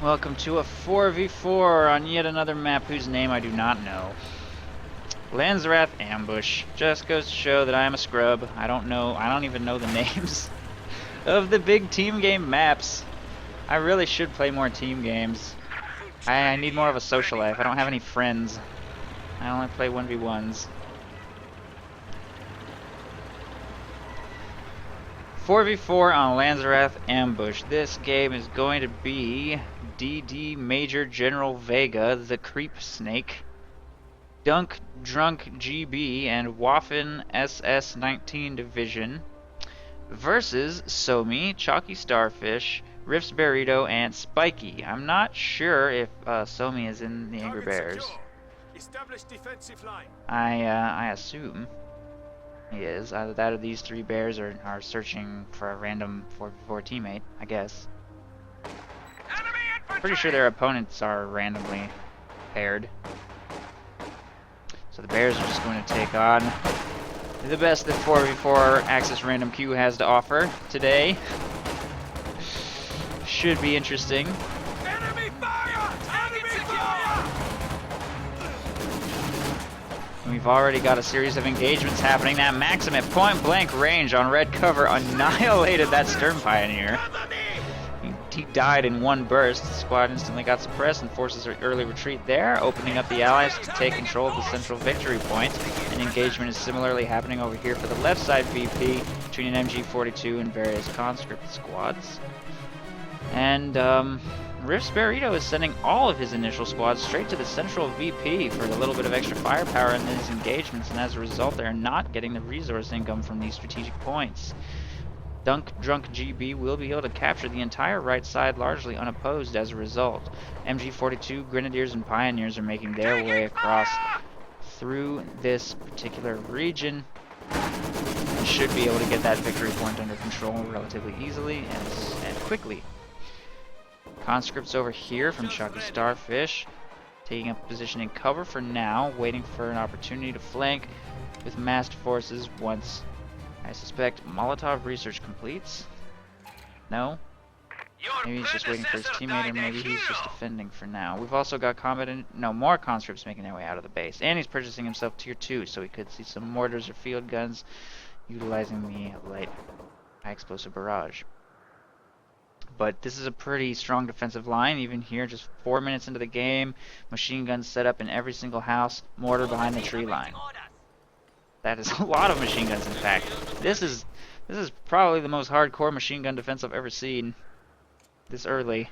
Welcome to a 4v4 on yet another map whose name I do not know. Lanzerath Ambush. Just goes to show that I am a scrub. I don't even know the names of the big team game maps. I really should play more team games. I need more of a social life. I don't have any friends. I only play 1v1s. 4v4 on Lanzerath Ambush. This game is going to be DD Major General Vega, the Creep Snake, Dunk Drunk GB, and Waffen SS-19 Division versus Somi, Chalky Starfish, Riff's Burrito, and Spiky. I'm not sure if Somi is in the Angry Bears. I assume he is. Either that or these three bears are searching for a random 4v4 teammate, I guess. Pretty sure their opponents are randomly paired. So the bears are just going to take on the best that 4v4 Axis Random Q has to offer today. Should be interesting. Enemy fire! Enemy fire! We've already got a series of engagements happening. That Maxim at point blank range on red cover annihilated that Stern Pioneer. He died in one burst. The squad instantly got suppressed and forces an early retreat there, opening up the allies to take control of the central victory point. An engagement is similarly happening over here for the left side VP between an MG42 and various conscript squads. And Riff's Burrito is sending all of his initial squads straight to the central VP for a little bit of extra firepower in these engagements, and as a result they are not getting the resource income from these strategic points. Dunk Drunk GB will be able to capture the entire right side largely unopposed as a result. MG42, Grenadiers, and Pioneers are making their way across through this particular region and should be able to get that victory point under control relatively easily and quickly. Conscripts over here from Chalky Starfish, taking up position in cover for now, waiting for an opportunity to flank with massed forces once, I suspect, Molotov research completes. No? Maybe he's just waiting for his teammate, or maybe he's just defending for now. We've also got more conscripts making their way out of the base, and he's purchasing himself tier 2, so he could see some mortars or field guns utilizing the light high explosive barrage. But this is a pretty strong defensive line, even here, just 4 minutes into the game. Machine guns set up in every single house, mortar behind the tree line. That is a lot of machine guns, in fact. This is probably the most hardcore machine gun defense I've ever seen this early.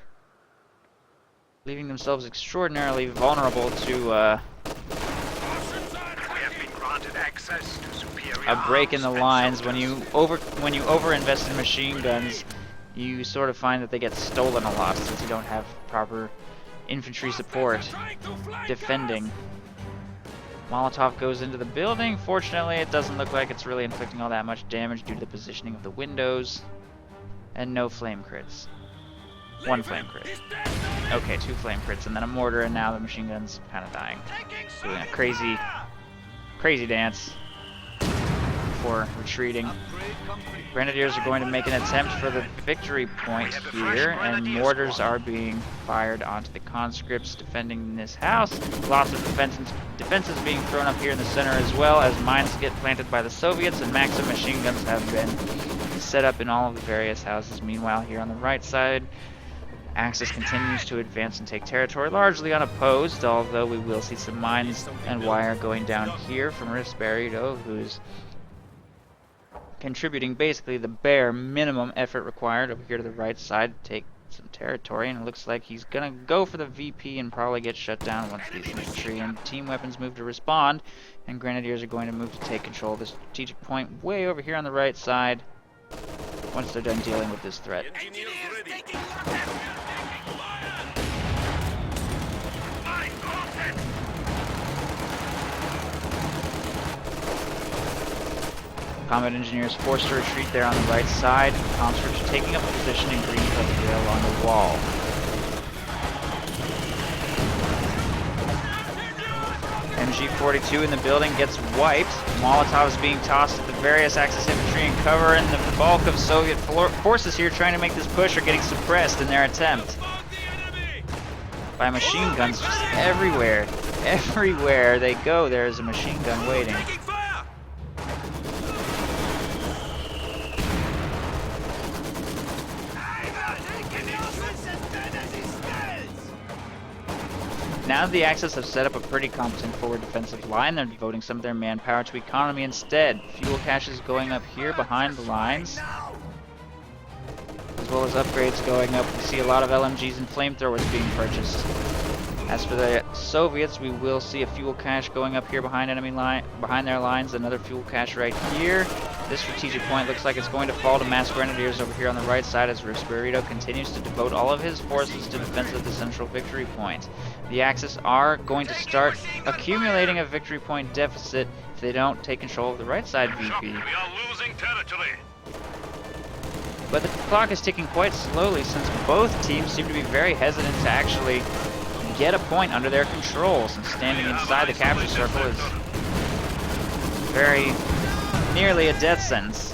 Leaving themselves extraordinarily vulnerable to a break in the lines. When you overinvest in machine guns, you sort of find that they get stolen a lot since you don't have proper infantry support defending. Molotov goes into the building. Fortunately, it doesn't look like it's really inflicting all that much damage due to the positioning of the windows. And no flame crits. One flame crit. Okay, 2 flame crits, and then a mortar, and now the machine gun's kind of dying. Doing a crazy dance before retreating. Grenadiers are going to make an attempt for the victory point here, and mortars are being fired onto the conscripts defending this house. Lots of defenses being thrown up here in the center, as well as mines get planted by the Soviets, and Maxim machine guns have been set up in all of the various houses. Meanwhile, here on the right side, Axis continues to advance and take territory, largely unopposed, although we will see some mines and wire going down here from Riff's Burrito, who's contributing basically the bare minimum effort required over here to the right side to take some territory, and it looks like he's gonna go for the VP and probably get shut down once these infantry and team weapons move to respond, and Grenadiers are going to move to take control of the strategic point way over here on the right side once they're done dealing with this threat. Combat engineers forced to retreat there on the right side. Conscripts are taking up a position in green cover here along the wall. MG42 in the building gets wiped. Molotovs being tossed at the various Axis infantry in cover, and the bulk of Soviet forces here trying to make this push are getting suppressed in their attempt. by machine guns just everywhere. Everywhere they go, there is a machine gun waiting. Taking fire! Now the Axis have set up a pretty competent forward defensive line, they're devoting some of their manpower to economy instead. Fuel caches going up here behind the lines, as well as upgrades going up. We see a lot of LMGs and flamethrowers being purchased. As for the Soviets, we will see a fuel cache going up here behind behind their lines, another fuel cache right here. This strategic point looks like it's going to fall to mass grenadiers over here on the right side as Risperito continues to devote all of his forces to defense of the central victory point. The Axis are going to start accumulating a victory point deficit if they don't take control of the right side VP. We are losing territory. But the clock is ticking quite slowly since both teams seem to be very hesitant to actually get a point under their control, since standing inside the capture circle is very nearly a death sentence.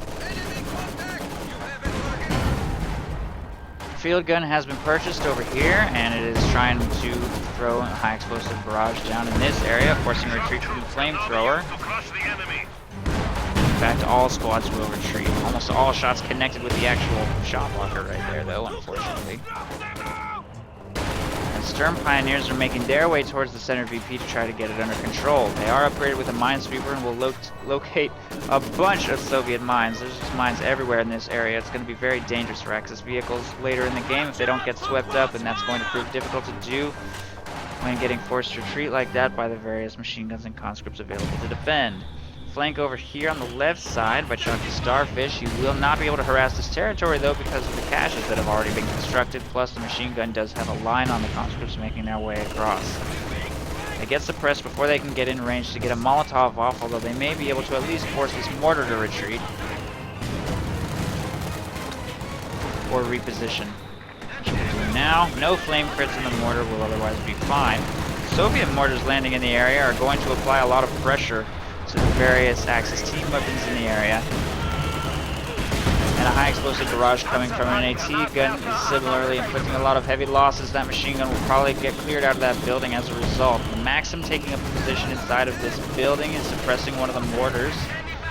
Field gun has been purchased over here, and it is trying to throw a high explosive barrage down in this area, forcing retreat from the flamethrower. In fact, all squads will retreat. Almost all shots connected with the actual shot blocker right there, though, unfortunately. Sturm Pioneers are making their way towards the center VP to try to get it under control. They are upgraded with a minesweeper and will locate a bunch of Soviet mines. There's just mines everywhere in this area. It's going to be very dangerous for Axis vehicles later in the game if they don't get swept up, and that's going to prove difficult to do when getting forced to retreat like that by the various machine guns and conscripts available to defend. Flank over here on the left side by Chunky Starfish. You will not be able to harass this territory though because of the caches that have already been constructed, plus the machine gun does have a line on the conscripts making their way across. They get suppressed before they can get in range to get a Molotov off, although they may be able to at least force this mortar to retreat or reposition. Which we'll do now. No flame crits in the mortar will otherwise be fine. Soviet mortars landing in the area are going to apply a lot of pressure to the various Axis team weapons in the area. And a high explosive barrage coming from an AT gun is similarly inflicting a lot of heavy losses. That machine gun will probably get cleared out of that building as a result. The Maxim taking up a position inside of this building is suppressing one of the mortars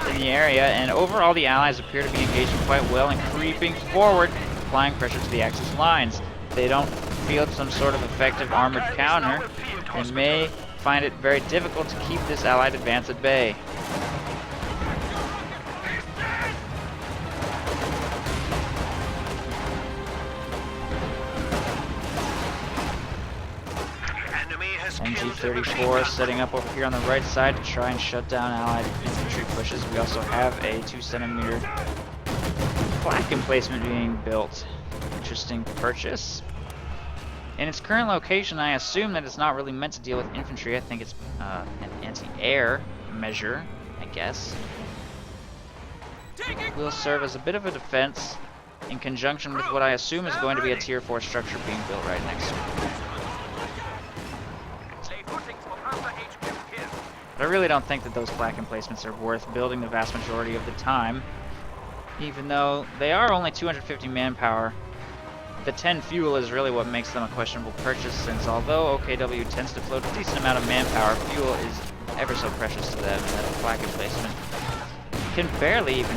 in the area, and overall the Allies appear to be engaging quite well and creeping forward, applying pressure to the Axis lines. If they don't field some sort of effective armored counter, they may find it very difficult to keep this Allied advance at bay. MG-34 setting up over here on the right side to try and shut down Allied infantry pushes. We also have a 2-centimeter flak emplacement being built. Interesting purchase. In its current location, I assume that it's not really meant to deal with infantry. I think it's an anti-air measure, I guess. It will serve as a bit of a defense in conjunction with what I assume is going to be a Tier 4 structure being built right next to it. But I really don't think that those flak emplacements are worth building the vast majority of the time, even though they are only 250 manpower. The 10 fuel is really what makes them a questionable purchase, since although OKW tends to float a decent amount of manpower, fuel is ever so precious to them, and that flak emplacement can barely even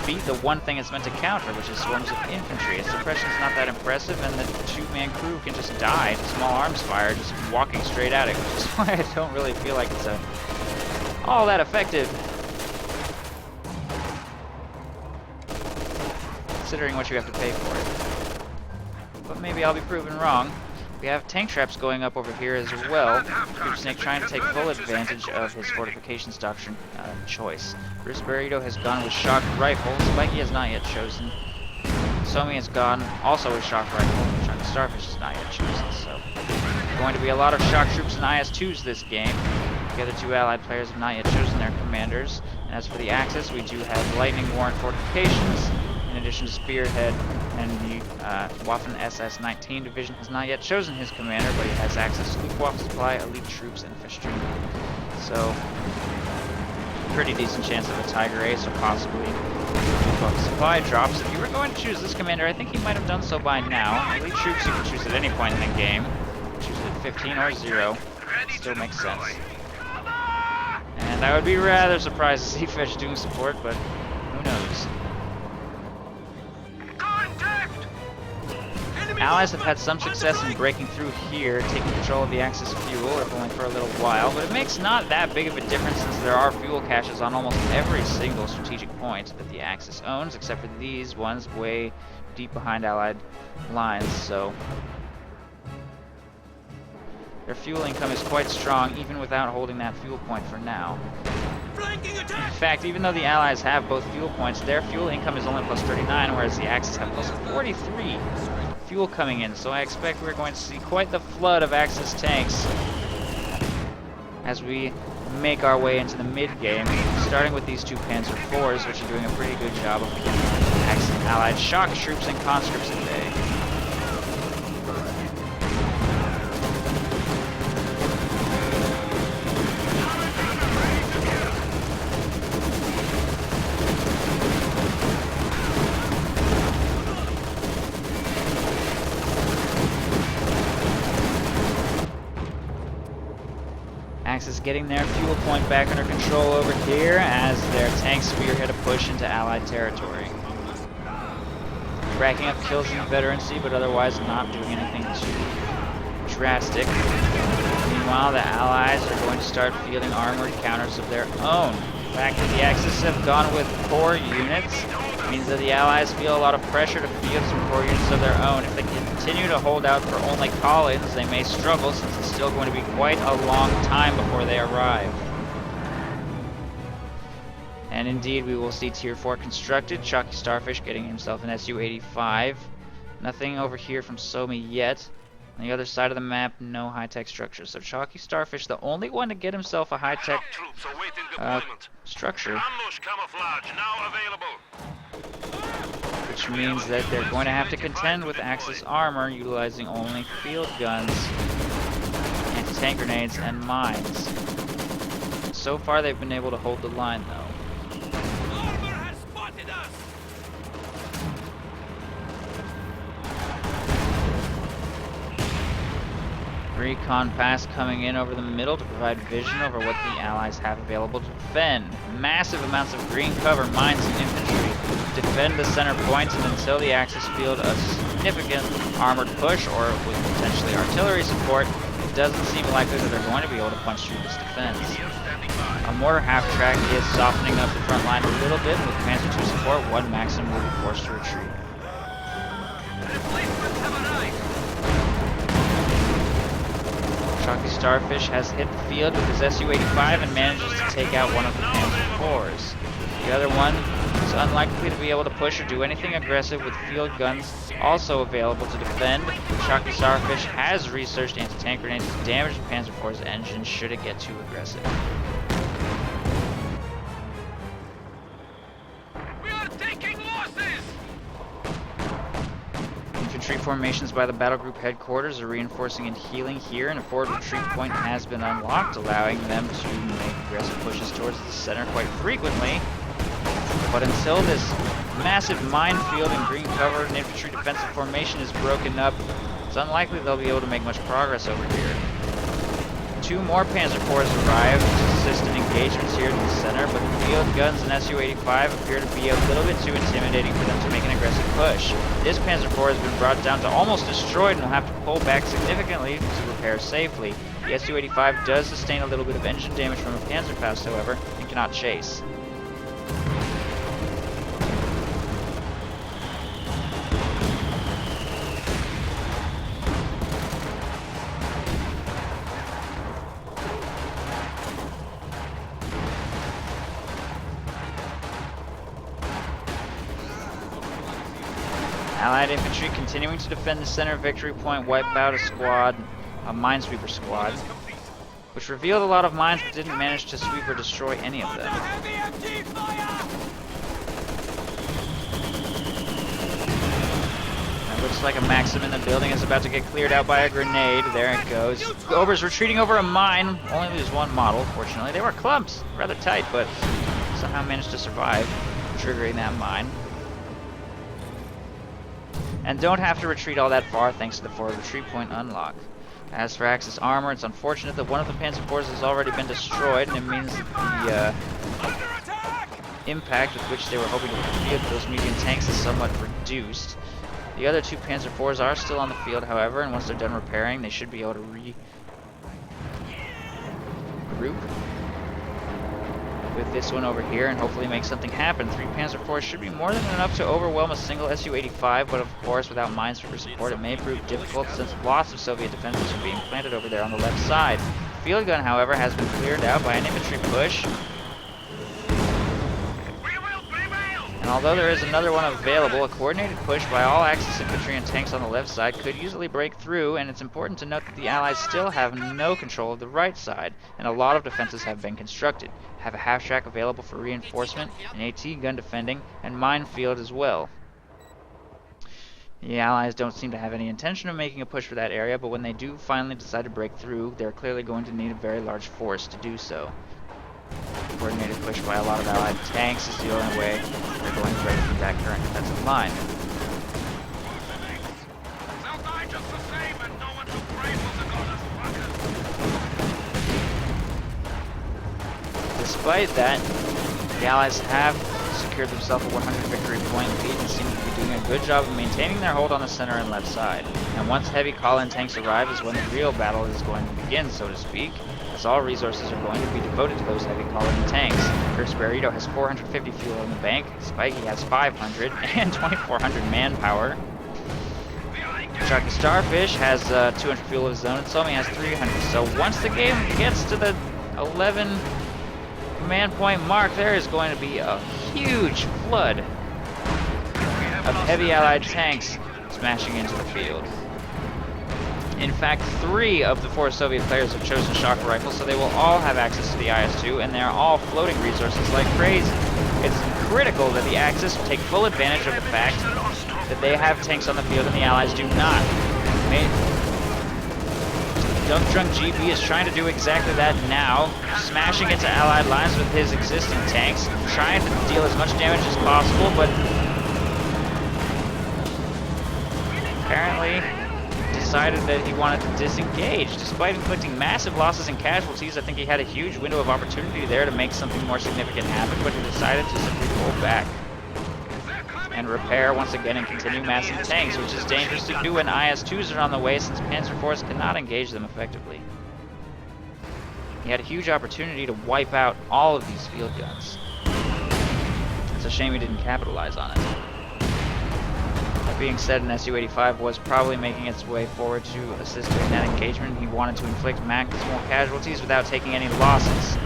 beat the one thing it's meant to counter, which is swarms of infantry. Its suppression is not that impressive, and the 2-man crew can just die to small arms fire just walking straight at it, which is why I don't really feel like it's all that effective, considering what you have to pay for it. But maybe I'll be proven wrong. We have tank traps going up over here as well. Snake trying to take full advantage of his fortifications doctrine choice. Risperito has gone with shock rifle. Spiky has not yet chosen. Somi has gone also with shock rifle. Chunky Starfish has not yet chosen. So going to be a lot of shock troops and IS-2s this game. The other two allied players have not yet chosen their commanders. And as for the Axis, we do have lightning warrant fortifications, in addition to Spearhead, and the Waffen SS-19 division has not yet chosen his commander, but he has access to Luftwaffe supply, elite troops, and Festrine. So, pretty decent chance of a Tiger Ace, or possibly Luftwaffe supply drops. If you were going to choose this commander, I think you might have done so by now. Elite troops you can choose at any point in the game. 15 or 0. Still makes sense. And I would be rather surprised to see Fish doing support, but who knows. Allies have had some success in breaking through here, taking control of the Axis fuel, if only for a little while, but it makes not that big of a difference since there are fuel caches on almost every single strategic point that the Axis owns, except for these ones way deep behind Allied lines, so their fuel income is quite strong even without holding that fuel point for now. In fact, even though the Allies have both fuel points, their fuel income is only plus 39, whereas the Axis have plus 43 fuel coming in, so I expect we're going to see quite the flood of Axis tanks as we make our way into the mid-game, starting with these two Panzer IVs, which are doing a pretty good job of keeping Axis and Allied shock troops and conscripts at bay. Axis getting their fuel point back under control over here as their tanks spearhead a push into Allied territory. Racking up kills in veterancy, but otherwise not doing anything too drastic. Meanwhile, the Allies are going to start fielding armored counters of their own. The fact that the Axis have gone with core units means that the Allies feel a lot of pressure to field some core units of their own. If they continue to hold out for only call-ins, they may struggle since it's still going to be quite a long time before they arrive. And indeed, we will see Tier 4 constructed, Chalky Starfish getting himself an Su-85. Nothing over here from Somi yet. On the other side of the map, no high-tech structures. So Chalky Starfish, the only one to get himself a high-tech structure. Which means that they're going to have to contend with Axis armor, utilizing only field guns, anti-tank grenades, and mines. So far, they've been able to hold the line, though. Armor has spotted us. Recon pass coming in over the middle to provide vision over what the Allies have available to defend. Massive amounts of green cover, mines, and infantry defend the center points, and until the Axis field a significant armored push or with potentially artillery support, it doesn't seem likely that they're going to be able to punch through this defense. A mortar half-track is softening up the front line a little bit. With Panzer II support, one Maxim will be forced to retreat. Chalky Starfish has hit the field with his Su-85 and manages to take out one of the Panzer IVs. The other one is unlikely to be able to push or do anything aggressive with field guns also available to defend. Chalky Starfish has researched anti-tank grenades to damage the Panzer IV's engine should it get too aggressive. We are taking losses. Infantry formations by the battle group headquarters are reinforcing and healing here, and a forward retreat point has been unlocked, allowing them to make aggressive pushes towards the center quite frequently. But until this massive minefield and green cover and infantry defensive formation is broken up, it's unlikely they'll be able to make much progress over here. Two more Panzer IVs arrive to assist in engagements here in the center, but the field guns and Su-85 appear to be a little bit too intimidating for them to make an aggressive push. This Panzer IV has been brought down to almost destroyed and will have to pull back significantly to repair safely. The Su-85 does sustain a little bit of engine damage from a Panzerfaust, however, and cannot chase. Allied infantry continuing to defend the center victory point, wipe out a squad, a minesweeper squad, which revealed a lot of mines but didn't manage to sweep or destroy any of them. It looks like a Maxim in the building is about to get cleared out by a grenade. There it goes. Ober's retreating over a mine. Only lose one model, fortunately. They were clumps, rather tight, but somehow managed to survive, triggering that mine. And don't have to retreat all that far thanks to the forward retreat point unlock. As for Axis armor, it's unfortunate that one of the Panzer IVs has already been destroyed, and it means that the impact with which they were hoping to field those medium tanks is somewhat reduced. The other two Panzer IVs are still on the field, however, and once they're done repairing, they should be able to regroup with this one over here and hopefully make something happen. 3 Panzer IVs should be more than enough to overwhelm a single Su-85, but of course without minesweeper support it may prove difficult since lots of Soviet defenses are being planted over there on the left side. Field gun, however, has been cleared out by an infantry push. And although there is another one available, a coordinated push by all Axis infantry and tanks on the left side could easily break through, and it's important to note that the Allies still have no control of the right side, and a lot of defenses have been constructed. Have a half-track available for reinforcement, an AT gun defending, and minefield as well. The Allies don't seem to have any intention of making a push for that area, but when they do finally decide to break through, they're clearly going to need a very large force to do so. Coordinated push by a lot of Allied tanks is the only way they're going to break through that current defensive line. Despite that, the Allies have secured themselves a 100 victory point lead and seem to be doing a good job of maintaining their hold on the center and left side. And once heavy call-in tanks arrive is when the real battle is going to begin, so to speak, as all resources are going to be devoted to those heavy call-in tanks. Kursk-Berito has 450 fuel in the bank, Spiky has 500 and 2,400 manpower. Sharky Starfish has 200 fuel of his own, and Somi has 300. So once the game gets to the 11 command point mark, there is going to be a huge flood of heavy Allied tanks smashing into the field. In fact, 3 of the 4 Soviet players have chosen shock rifles, so they will all have access to the IS-2, and they are all floating resources like crazy. It's critical that the Axis take full advantage of the fact that they have tanks on the field and the Allies do not. Dump Drunk GB is trying to do exactly that now, smashing into Allied lines with his existing tanks, trying to deal as much damage as possible, but apparently decided that he wanted to disengage. Despite inflicting massive losses and casualties, I think he had a huge window of opportunity there to make something more significant happen, but he decided to simply pull back and repair once again and continue massing tanks, which is dangerous to do when IS-2s are on the way since Panzer IVs cannot engage them effectively. He had a huge opportunity to wipe out all of these field guns. It's a shame he didn't capitalize on it. That being said, an Su-85 was probably making its way forward to assist in that engagement. He wanted to inflict maximal casualties without taking any losses.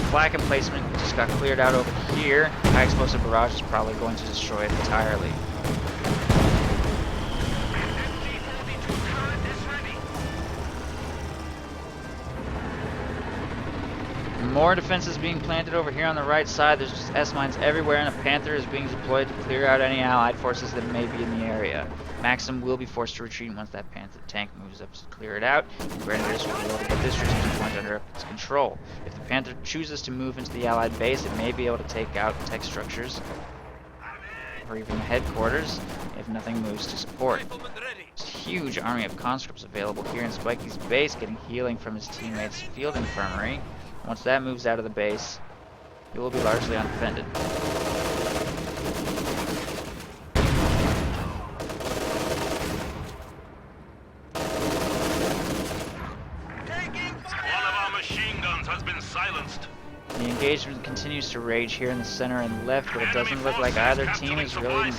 Flak emplacement just got cleared out over here. High explosive barrage is probably going to destroy it entirely. More defenses being planted over here on the right side. There's just S-mines everywhere, and a Panther is being deployed to clear out any Allied forces that may be in the area. Maxim will be forced to retreat once that Panther tank moves up to clear it out, and Grenadiers will be able to get this strategic point under its control. If the Panther chooses to move into the Allied base, it may be able to take out tech structures, or even headquarters, if nothing moves to support. There's a huge army of conscripts available here in Spiky's base, getting healing from his teammates' field infirmary. Once that moves out of the base, it will be largely undefended. One of our machine guns has been silenced. The engagement continues to rage here in the center and left, but it doesn't look like either team is really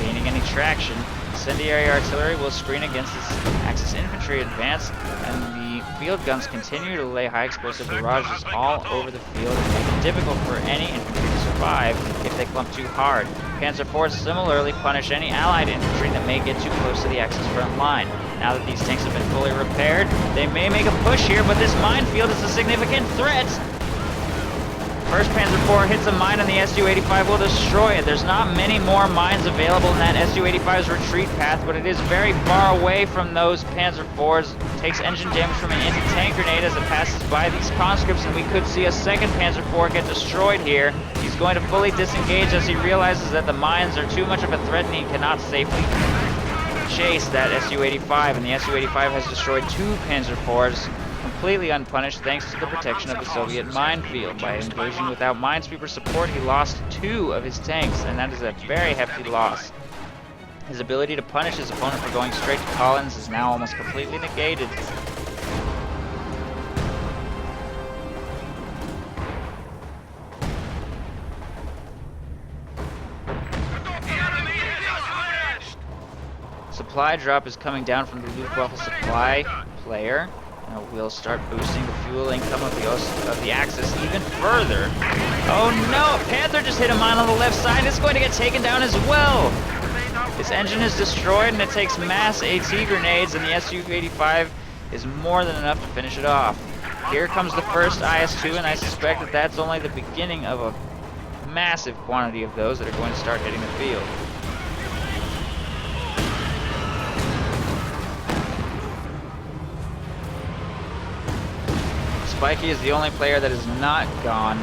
gaining any traction. Incendiary artillery will screen against this Axis infantry advance, and the field guns continue to lay high explosive barrages all over the field and make it difficult for any infantry to survive if they clump too hard. Panzer IVs similarly punish any Allied infantry that may get too close to the Axis front line. Now that these tanks have been fully repaired, they may make a push here, but this minefield is a significant threat. First Panzer IV hits a mine and the Su-85 will destroy it. There's not many more mines available in that Su-85's retreat path, but it is very far away from those Panzer IVs. Takes engine damage from an anti-tank grenade as it passes by these conscripts, and we could see a second Panzer IV get destroyed here. He's going to fully disengage as he realizes that the mines are too much of a threat and he cannot safely chase that Su-85, and the Su-85 has destroyed 2 Panzer IVs completely unpunished thanks to the protection of the Soviet minefield. By engaging without minesweeper support, he lost 2 of his tanks, and that is a very hefty loss. His ability to punish his opponent for going straight to Collins is now almost completely negated. Supply drop is coming down from the Luftwaffe supply player. We'll start boosting the fuel income of the Axis even further. Oh no! Panther just hit a mine on the left side. It's going to get taken down as well. His engine is destroyed, and it takes mass AT grenades, and the Su-85 is more than enough to finish it off. Here comes the first IS-2, and I suspect that that's only the beginning of a massive quantity of those that are going to start hitting the field. Spikey is the only player that is not gone.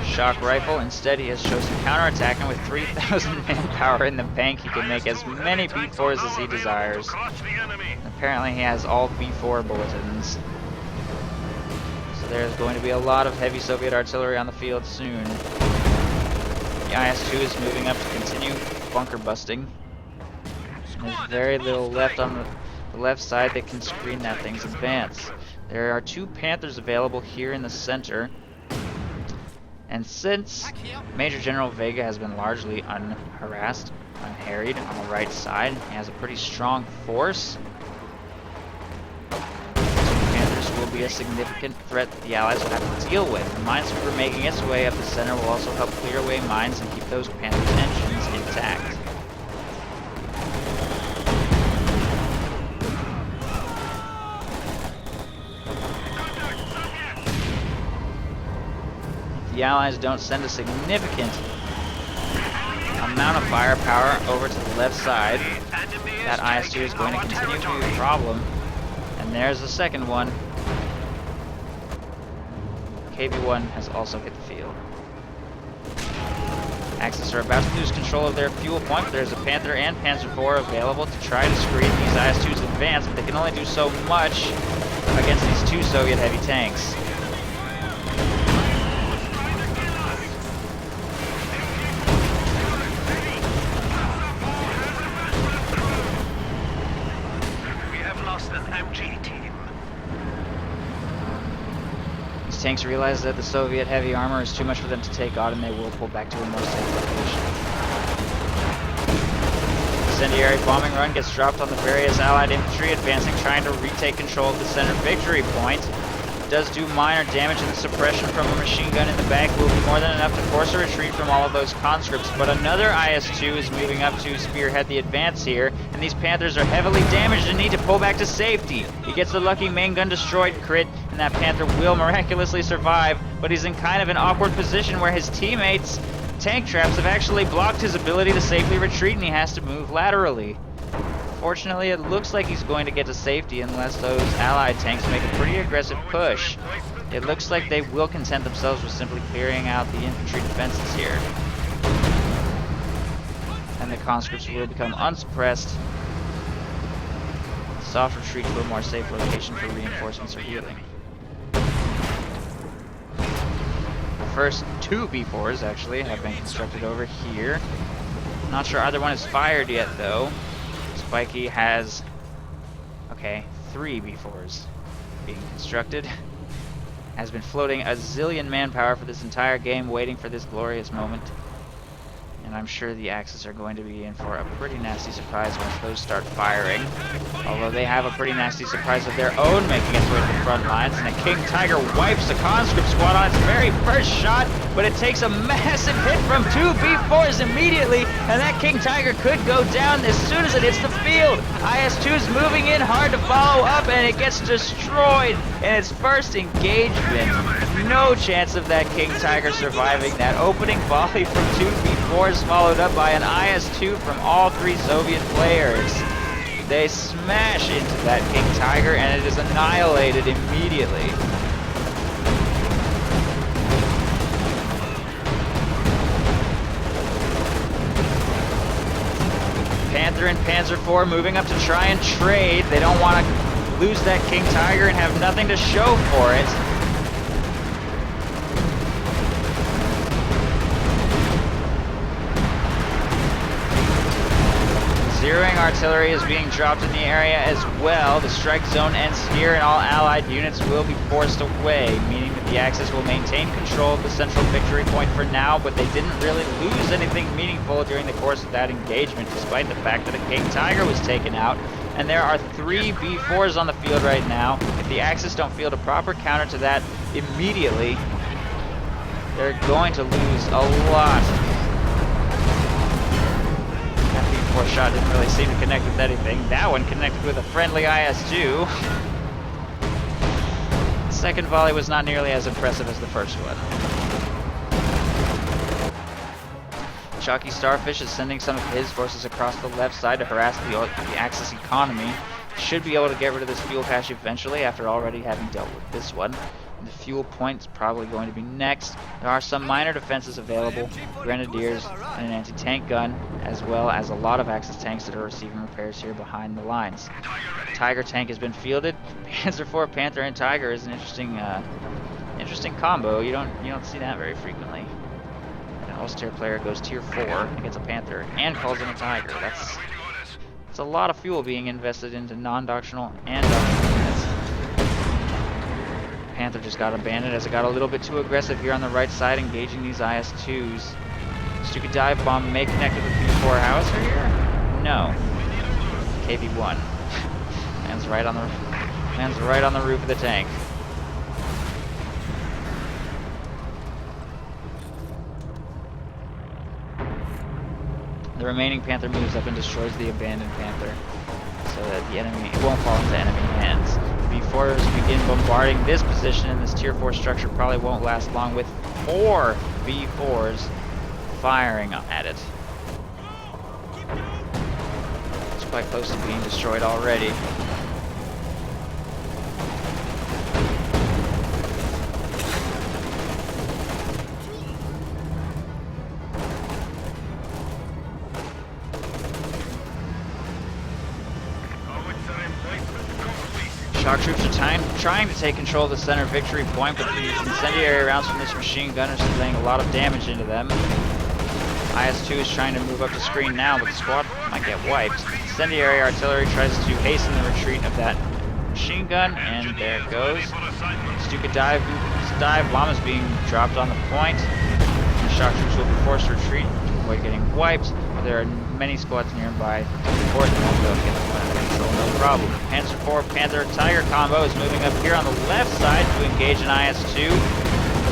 Shock rifle. Instead, he has chosen counterattack, and with 3,000 manpower in the bank, he can make as many B4s as he desires. And apparently, he has all B4 bulletins. So there's going to be a lot of heavy Soviet artillery on the field soon. The IS-2 is moving up to continue bunker busting. There's very little left on the left side that can screen that thing's advance. There are 2 Panthers available here in the center. And since Major General Vega has been largely unharassed, unharried on the right side, he has a pretty strong force. 2 Panthers will be a significant threat that the Allies will have to deal with. The minesweeper making its way up the center will also help clear away mines and keep those Panthers' engines intact. The Allies don't send a significant amount of firepower over to the left side, that IS-2 is going to continue to be a problem. And there's the second one. KV-1 has also hit the field. Axis are about to lose control of their fuel point, but there's a Panther and Panzer IV available to try to screen these IS-2's advance, but they can only do so much against these 2 Soviet heavy tanks. Tanks realize that the Soviet heavy armor is too much for them to take on, and they will pull back to a more safe location. Incendiary bombing run gets dropped on the various Allied infantry advancing, trying to retake control of the center victory point. It does do minor damage, and the suppression from a machine gun in the back will be more than enough to force a retreat from all of those conscripts, but another IS-2 is moving up to spearhead the advance here, and these Panthers are heavily damaged and need to pull back to safety. He gets the lucky main gun destroyed crit, and that Panther will miraculously survive, but he's in kind of an awkward position where his teammates' tank traps have actually blocked his ability to safely retreat, and he has to move laterally. Fortunately, it looks like he's going to get to safety unless those Allied tanks make a pretty aggressive push. It looks like they will content themselves with simply clearing out the infantry defenses here. And the conscripts will become unsuppressed. Soft retreat to a more safe location for reinforcements or healing. The first 2 B4s actually have been constructed over here. Not sure either one is fired yet though. Spikey has, 3 B4s being constructed. Has been floating a zillion manpower for this entire game, waiting for this glorious moment. And I'm sure the Axis are going to be in for a pretty nasty surprise once those start firing. Although they have a pretty nasty surprise of their own making its way to the front lines, and the King Tiger wipes the conscript squad on its very first shot, but it takes a massive hit from 2 B4s immediately, and that King Tiger could go down as soon as it hits the field. IS-2's moving in hard to follow up, and it gets destroyed in its first engagement. No chance of that King Tiger surviving that opening volley from 2 B4s, followed up by an IS-2 from all 3 Soviet players. They smash into that King Tiger, and it is annihilated immediately. Panther and Panzer IV moving up to try and trade. They don't want to lose that King Tiger and have nothing to show for it. Zeroing artillery is being dropped in the area as well. The strike zone ends here and all allied units will be forced away, meaning that the Axis will maintain control of the central victory point for now, but they didn't really lose anything meaningful during the course of that engagement, despite the fact that the King Tiger was taken out. And there are 3 B4s on the field right now. If the Axis don't field a proper counter to that immediately, they're going to lose a lot. That B4 shot didn't really seem to connect with anything. That one connected with a friendly IS-2. The second volley was not nearly as impressive as the first one. Chalky Starfish is sending some of his forces across the left side to harass the Axis economy. Should be able to get rid of this fuel cache eventually after already having dealt with this one. The fuel point is probably going to be next. There are some minor defenses available, grenadiers and an anti-tank gun, as well as a lot of Axis tanks that are receiving repairs here behind the lines. Tiger tank has been fielded. Panzer IV, Panther, and Tiger is an interesting combo. You don't see that very frequently. An Austere player goes tier 4 against a Panther and calls in a Tiger. That's a lot of fuel being invested into non-doctrinal and doctrinal units. Panther just got abandoned as it got a little bit too aggressive here on the right side, engaging these IS-2s. Stuka dive bomb may connect with the B4 howitzer here? No. KV-1. Man's right on the roof of the tank. The remaining Panther moves up and destroys the abandoned Panther, so that it won't fall into enemy hands. B4s begin bombarding this position, and this tier 4 structure probably won't last long with 4 B4s firing at it. It's quite close to being destroyed already. Shock troops are trying to take control of the center victory point, but the incendiary rounds from this machine gun are still laying a lot of damage into them. IS-2 is trying to move up the screen now, but the squad might get wiped. Incendiary artillery tries to hasten the retreat of that machine gun, and there it goes. Stuka dive bomb is being dropped on the point. The shock troops will be forced to retreat to avoid getting wiped. There are many squads nearby to support them, they'll get them under control, no problem. Panzer IV, Panther, Tiger combo is moving up here on the left side to engage an IS-2.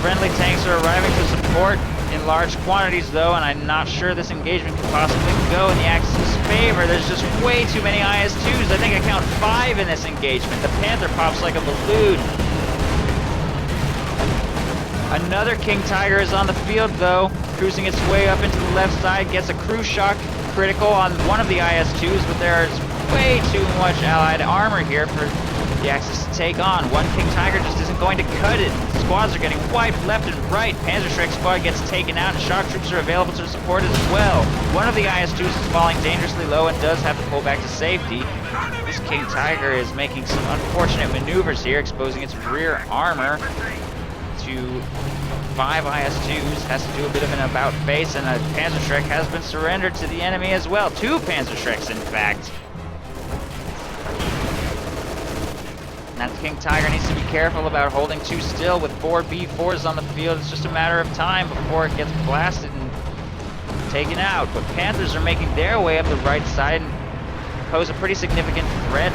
Friendly tanks are arriving to support in large quantities though, and I'm not sure this engagement could possibly go in the Axis' favor. There's just way too many IS-2s. I think I count 5 in this engagement. The Panther pops like a balloon. Another King Tiger is on the field though, cruising its way up into the left side, gets a crew shock critical on one of the IS-2s, but there's way too much allied armor here for the Axis to take on. One King Tiger just isn't going to cut it. Squads are getting wiped left and right. Panzerschreck squad gets taken out, and shock troops are available to support as well. One of the IS-2s is falling dangerously low and does have to pull back to safety. This King Tiger is making some unfortunate maneuvers here, exposing its rear armor to 5 IS-2s, has to do a bit of an about face, and a Panzerschreck has been surrendered to the enemy as well. 2 Panzerschrecks, in fact. That King Tiger needs to be careful about holding too still with 4 B4s on the field. It's just a matter of time before it gets blasted and taken out. But Panthers are making their way up the right side and pose a pretty significant threat.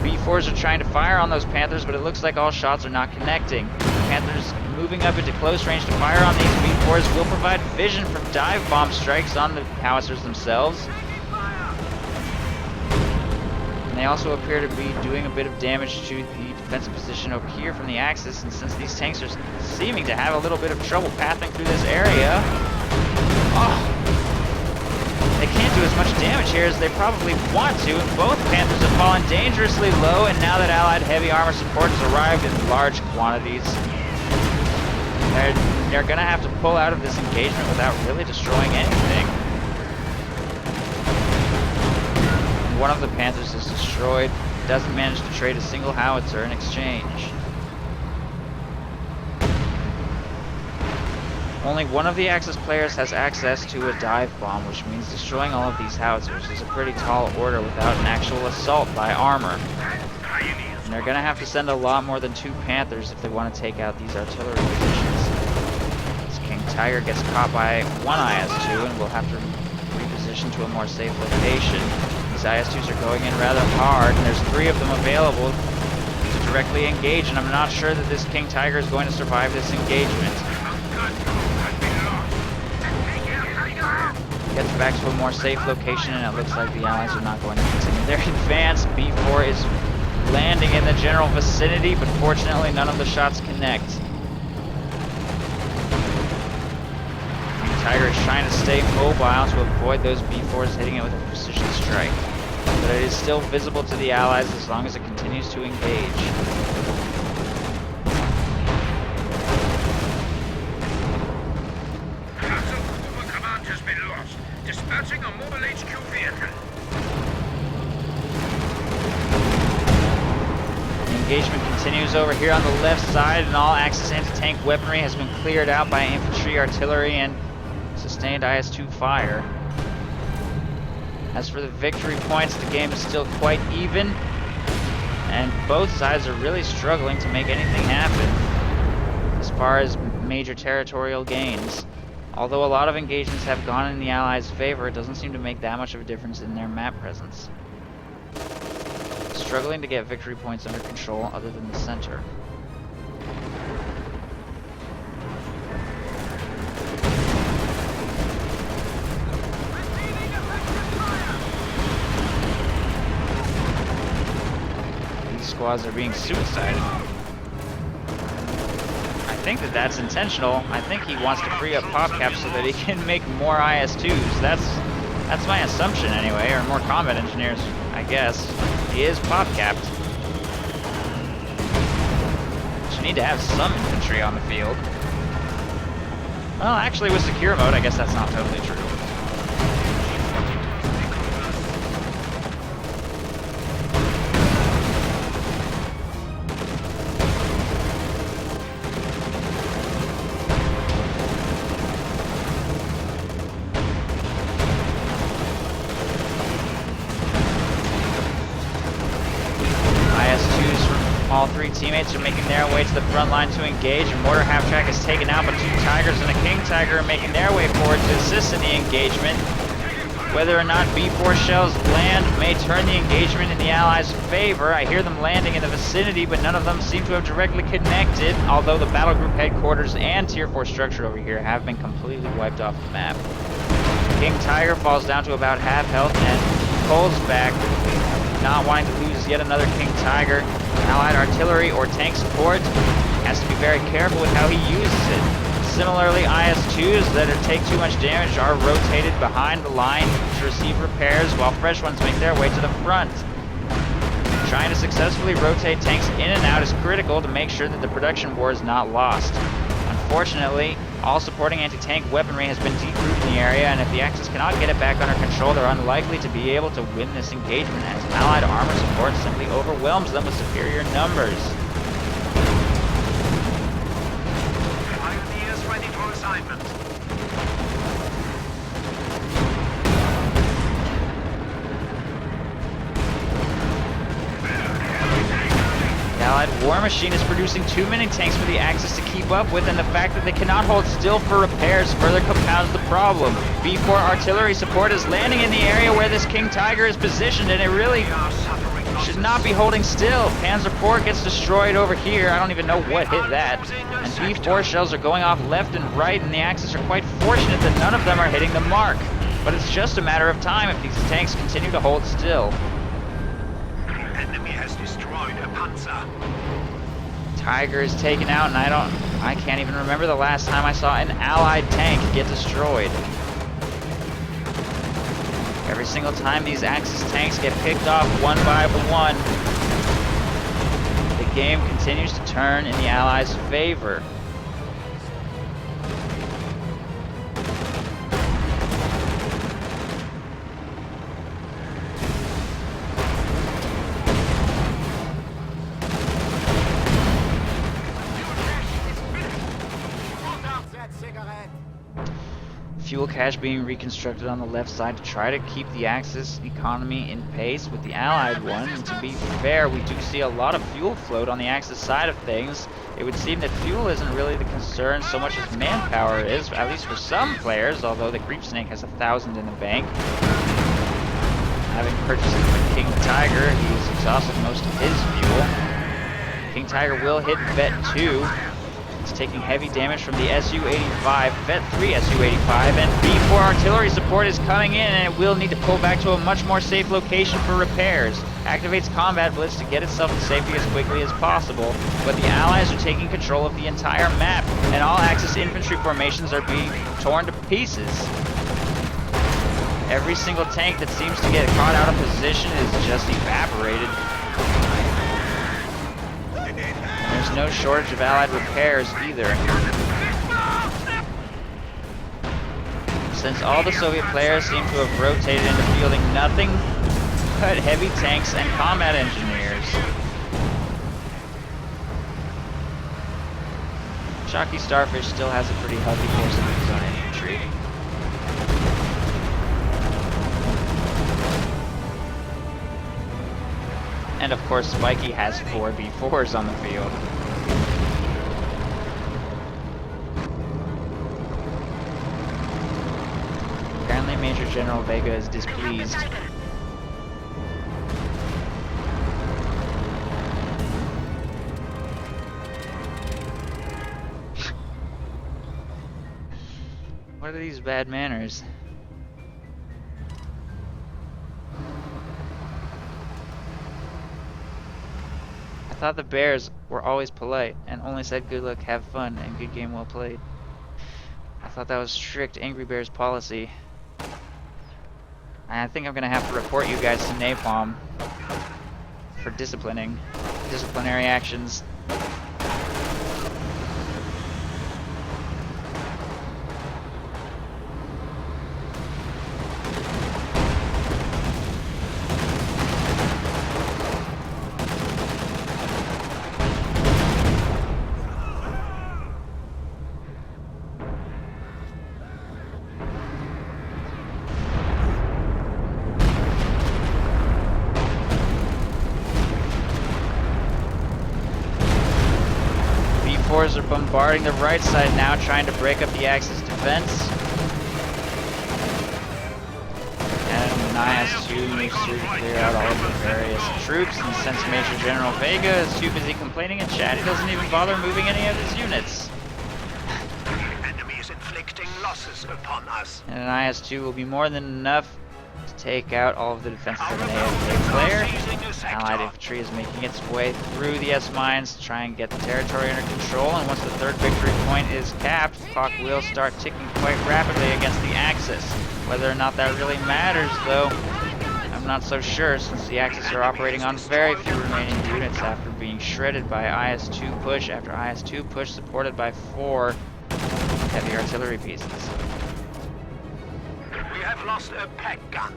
B4s are trying to fire on those Panthers, but it looks like all shots are not connecting. Panthers moving up into close range to fire on these B4s will provide vision from dive bomb strikes on the howitzers themselves. And they also appear to be doing a bit of damage to the defensive position over here from the Axis, and since these tanks are seeming to have a little bit of trouble pathing through this area, they can't do as much damage here as they probably want to, and both Panthers have fallen dangerously low, and now that Allied heavy armor support has arrived in large quantities, they're going to have to pull out of this engagement without really destroying anything. One of the Panthers is destroyed. Doesn't manage to trade a single howitzer in exchange. Only one of the Axis players has access to a dive bomb, which means destroying all of these howitzers is a pretty tall order without an actual assault by armor. And they're gonna have to send a lot more than 2 Panthers if they want to take out these artillery positions. This King Tiger gets caught by one IS-2 and will have to reposition to a more safe location. These IS-2s are going in rather hard, and there's 3 of them available to directly engage, and I'm not sure that this King Tiger is going to survive this engagement. Gets back to a more safe location, and it looks like the Allies are not going to continue their advance. B4 is landing in the general vicinity, but fortunately none of the shots connect. The Tiger is trying to stay mobile to avoid those B4s hitting it with a precision strike. But it is still visible to the Allies as long as it continues to engage. Dispatching a mobile HQ vehicle. The engagement continues over here on the left side, and all Axis anti-tank weaponry has been cleared out by infantry, artillery, and sustained IS-2 fire. As for the victory points, the game is still quite even, and both sides are really struggling to make anything happen as far as major territorial gains. Although a lot of engagements have gone in the Allies' favor, it doesn't seem to make that much of a difference in their map presence. Struggling to get victory points under control other than the center. These squads are being suicided. I think that that's intentional. I think he wants to free up PopCap so that he can make more IS-2s. That's my assumption anyway, or more combat engineers, I guess. He is PopCapped. But you need to have some infantry on the field. Well, actually with secure mode, I guess that's not totally true. All 3 teammates are making their way to the front line to engage. A mortar half-track is taken out, but 2 Tigers and a King Tiger are making their way forward to assist in the engagement. Whether or not B4 shells land may turn the engagement in the Allies' favor. I hear them landing in the vicinity, but none of them seem to have directly connected, although the battle group headquarters and Tier 4 structure over here have been completely wiped off the map. King Tiger falls down to about half health and pulls back, not wanting to lose yet another King Tiger. Allied artillery or tank support has to be very careful with how he uses it. Similarly, IS-2s that take too much damage are rotated behind the line to receive repairs, while fresh ones make their way to the front. Trying to successfully rotate tanks in and out is critical to make sure that the production war is not lost. Unfortunately, all supporting anti-tank weaponry has been degrouped in the area, and if the Axis cannot get it back under control, they're unlikely to be able to win this engagement, as Allied armor support simply overwhelms them with superior numbers. Pioneers ready for assignment. The Allied war machine is producing too many tanks for the Axis to keep up with, and the fact that they cannot hold still for repairs further compounds the problem. B4 artillery support is landing in the area where this King Tiger is positioned, and it really should not be holding still. Panzer IV gets destroyed over here. I don't even know what hit that. And B4 shells are going off left and right, and the Axis are quite fortunate that none of them are hitting the mark. But it's just a matter of time if these tanks continue to hold still. Enemy has destroyed a Panzer. Tiger is taken out, and I can't even remember the last time I saw an Allied tank get destroyed. Every single time these Axis tanks get picked off one by one, the game continues to turn in the Allies' favor. fuel cache being reconstructed on the left side to try to keep the Axis economy in pace with the Allied one. And to be fair, we do see a lot of fuel float on the Axis side of things. It would seem that fuel isn't really the concern so much as manpower is, at least for some players, although the Creep Snake has 1,000 in the bank. Having purchased the King Tiger, he's exhausted most of his fuel. King Tiger will hit Vet 2. It's taking heavy damage from the Su-85, Vet 3 Su-85, and B4 artillery support is coming in, and it will need to pull back to a much more safe location for repairs. Activates Combat Blitz to get itself to safety as quickly as possible, but the Allies are taking control of the entire map, and all Axis infantry formations are being torn to pieces. Every single tank that seems to get caught out of position is just evaporated. There's no shortage of Allied repairs either. Since all the Soviet players seem to have rotated into fielding nothing but heavy tanks and combat engineers. Shocky Starfish still has a pretty healthy force of his own infantry. And of course, Spiky has 4 B4s on the field. Apparently Major General Vega is displeased. What are these bad manners? I thought the Bears were always polite and only said good luck, have fun, and good game well played. I thought that was strict Angry Bears policy. I think I'm gonna have to report you guys to Napalm for disciplinary actions. Are bombarding the right side now, trying to break up the Axis defense. And NIAS-2 moves through to clear out all of the various troops, and since Major General Vega is too busy complaining in chat, he doesn't even bother moving any of his units. The enemy is inflicting losses upon us. And an IS-2 will be more than enough to take out all of the defenses of an AFK player. Allied infantry is making its way through the S-mines to try and get the territory under control, and once the third victory point is capped, the clock will start ticking quite rapidly against the Axis. Whether or not that really matters, though, I'm not so sure, since the Axis are operating on very few remaining units after being shredded by IS-2 push after IS-2 push, supported by 4 heavy artillery pieces. We have lost a pack gun.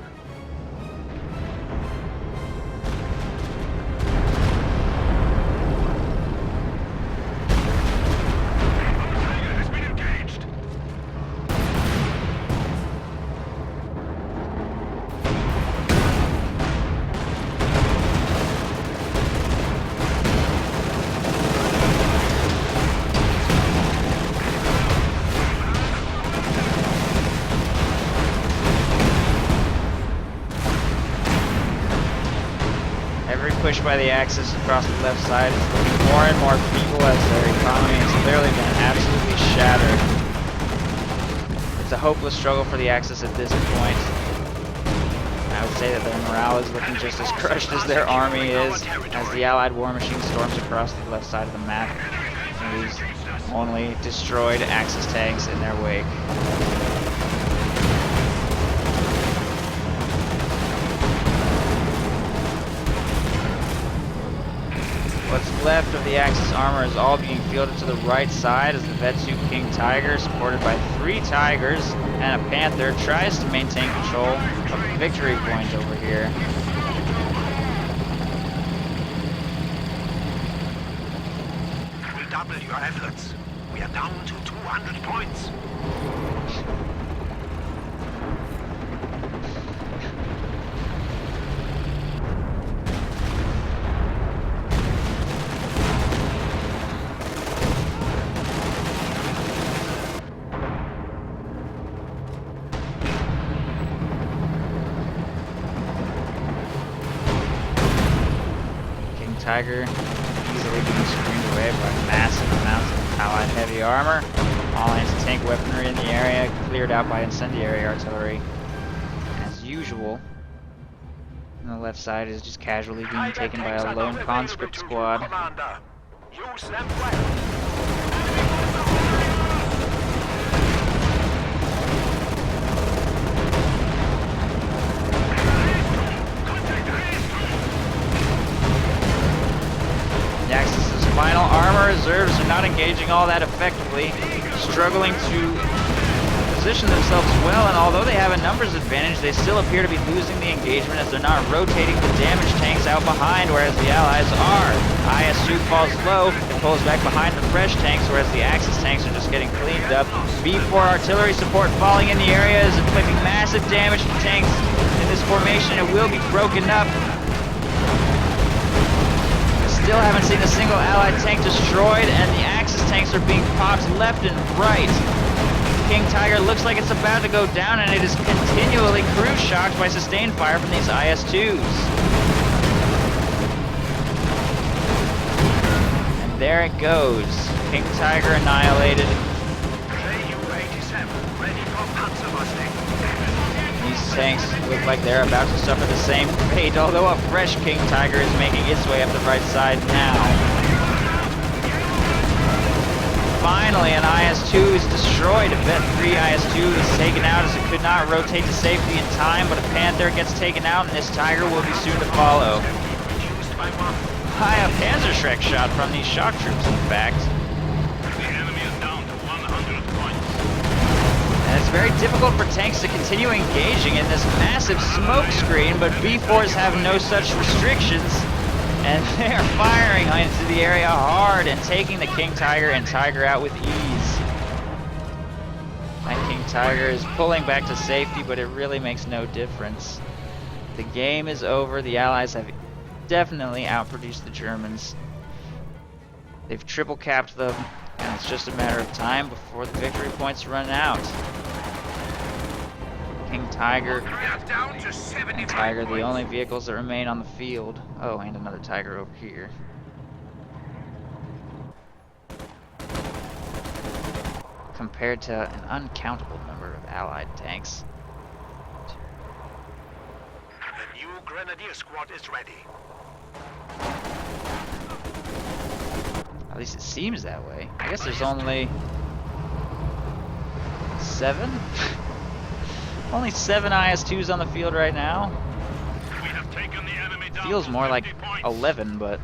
Push by the Axis across the left side is looking more and more feeble as their economy has clearly been absolutely shattered. It's a hopeless struggle for the Axis at this point. I would say that their morale is looking just as crushed as their army is, as the Allied war machine storms across the left side of the map and leaves only destroyed Axis tanks in their wake. What's left of the Axis armor is all being fielded to the right side as the Vetsu King Tiger, supported by 3 Tigers and a Panther, tries to maintain control of the victory point over here. Redouble your efforts. We are down to 200 points. Tiger easily being screened away by massive amounts of Allied heavy armor. All anti-tank weaponry in the area cleared out by incendiary artillery. As usual, on the left side is just casually being taken by a lone conscript squad. Use them well. The Axis' final armor reserves are not engaging all that effectively, struggling to position themselves well, and although they have a numbers advantage, they still appear to be losing the engagement as they're not rotating the damaged tanks out behind, whereas the Allies are. IS-2 falls low, it pulls back behind the fresh tanks, whereas the Axis tanks are just getting cleaned up. B-4 artillery support falling in the area is inflicting massive damage to tanks in this formation. It will be broken up. Still haven't seen a single Allied tank destroyed, and the Axis tanks are being popped left and right. King Tiger looks like it's about to go down, and it is continually cruise shocked by sustained fire from these IS-2s. And there it goes. King Tiger annihilated. These tanks look like they're about to suffer the same fate, although a fresh King Tiger is making its way up the right side now. Finally, an IS-2 is destroyed. A Vet 3 IS-2 is taken out as it could not rotate to safety in time, but a Panther gets taken out, and this Tiger will be soon to follow. A Panzerschreck shot from these shock troops, in fact. The enemy is down to 100 points. And it's very difficult for tanks to continue engaging in this massive smoke screen, but B-4s have no such restrictions. And they're firing into the area hard and taking the King Tiger and Tiger out with ease. That King Tiger is pulling back to safety, but it really makes no difference. The game is over. The Allies have definitely outproduced the Germans. They've triple capped them, and it's just a matter of time before the victory points run out. King Tiger and Tiger, the only vehicles that remain on the field. Oh, and another Tiger over here. Compared to an uncountable number of Allied tanks. The new Grenadier squad is ready. At least it seems that way. I guess there's only 7? Only 7 IS-2s on the field right now. We have taken the enemy down. Feels more like 11, but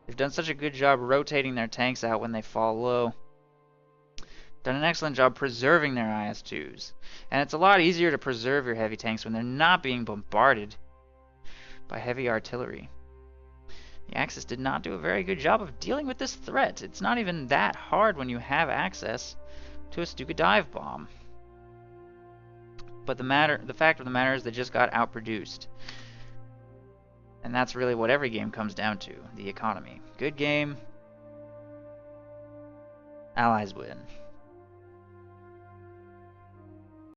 they've done such a good job rotating their tanks out when they fall low. Done an excellent job preserving their IS-2s. And it's a lot easier to preserve your heavy tanks when they're not being bombarded by heavy artillery. The Axis did not do a very good job of dealing with this threat. It's not even that hard when you have access to a Stuka dive bomb. But the fact of the matter is they just got outproduced. And that's really what every game comes down to, the economy. Good game, Allies win.